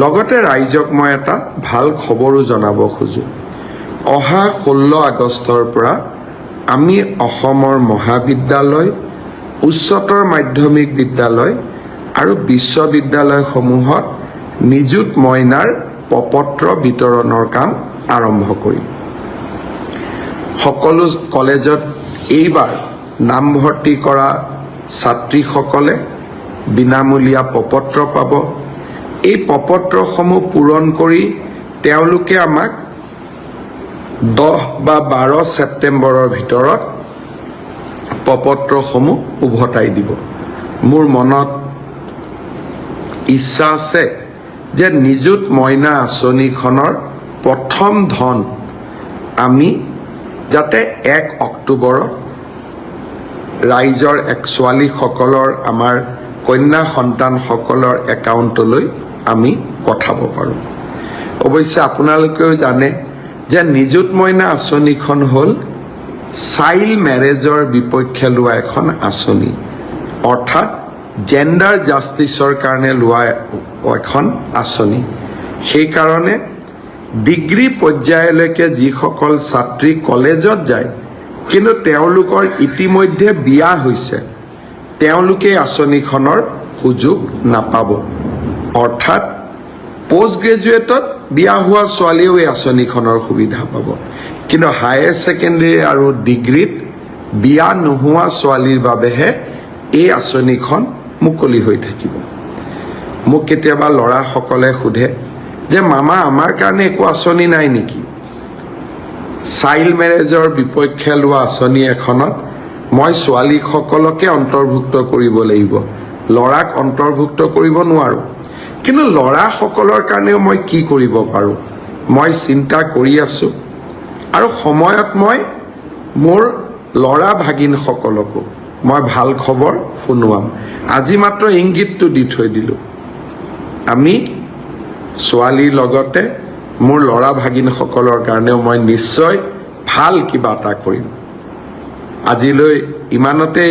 লগতে ৰাইজক মই এটা ভাল খবৰো জনাব খোজোঁ। অহা 16 আগষ্টৰ পৰা আমি অসমৰ মহাবিদ্যালয়, উচ্চতৰ মাধ্যমিক বিদ্যালয় আৰু বিশ্ববিদ্যালয়সমূহত নিযুত মইনাৰ প্ৰপত্ৰ বিতৰণৰ কাম আৰম্ভ কৰিম। সকলো কলেজত এইবাৰ নামভৰ্তি কৰা ছাত্ৰীসকলে বিনামূলীয়া প্ৰপত্ৰ পাব। এই প্ৰপত্ৰসমূহ পূৰণ কৰি তেওঁলোকে আমাক 10 বা 12 ছেপ্টেম্বৰৰ ভিতৰত প্ৰপত্ৰসমূহ উভতাই দিব। মোৰ মনত ইচ্ছা আছে যে নিযুত মইনা আঁচনিখনৰ প্ৰথম ধন আমি যাতে 1 অক্টোবৰত ৰাইজৰ ছোৱালীসকলৰ, আমাৰ কন্যা সন্তানসকলৰ একাউণ্টলৈ আমি পঠাব পাৰোঁ। অৱশ্যে আপোনালোকেও জানে যে নিযুত মইনা আঁচনিখন হ'ল চাইল্ড মেৰেজৰ বিপক্ষে লোৱা এখন আঁচনি, অৰ্থাৎ জেণ্ডাৰ জাষ্টিছৰ কাৰণে লোৱা এখন আঁচনি। সেইকাৰণে ডিগ্ৰী পৰ্যায়লৈকে যিসকল ছাত্ৰী কলেজত যায় কিন্তু তেওঁলোকৰ ইতিমধ্যে বিয়া হৈছে, তেওঁলোকে আঁচনিখনৰ সুযোগ নাপাব। অৰ্থাৎ পোষ্ট গ্ৰেজুৱেটত বিয়া হোৱা ছোৱালীয়েও এই আঁচনিখনৰ সুবিধা পাব, কিন্তু হায়াৰ ছেকেণ্ডেৰী আৰু ডিগ্ৰীত বিয়া নোহোৱা ছোৱালীৰ বাবেহে এই আঁচনিখন মুকলি হৈ থাকিব। মোক কেতিয়াবা ল'ৰাসকলে সোধে যে মামা, আমাৰ কাৰণে একো আঁচনি নাই নেকি? চাইল্ড মেৰেজৰ বিপক্ষে লোৱা আঁচনি এখনত মই ছোৱালীসকলকে অন্তৰ্ভুক্ত কৰিব লাগিব, ল'ৰাক অন্তৰ্ভুক্ত কৰিব নোৱাৰোঁ। কিন্তু ল'ৰাসকলৰ কাৰণেও মই কি কৰিব পাৰোঁ, মই চিন্তা কৰি আছোঁ। আৰু সময়ত মই মোৰ ল'ৰা ভাগিনসকলকো মই ভাল খবৰ শুনোৱাম। আজি মাত্ৰ ইংগিতটো দি থৈ দিলোঁ, আমি ছোৱালীৰ লগতে মোৰ ল'ৰা ভাগিনসকলৰ কাৰণেও মই নিশ্চয় ভাল কিবা এটা কৰিম। আজিলৈ ইমানতে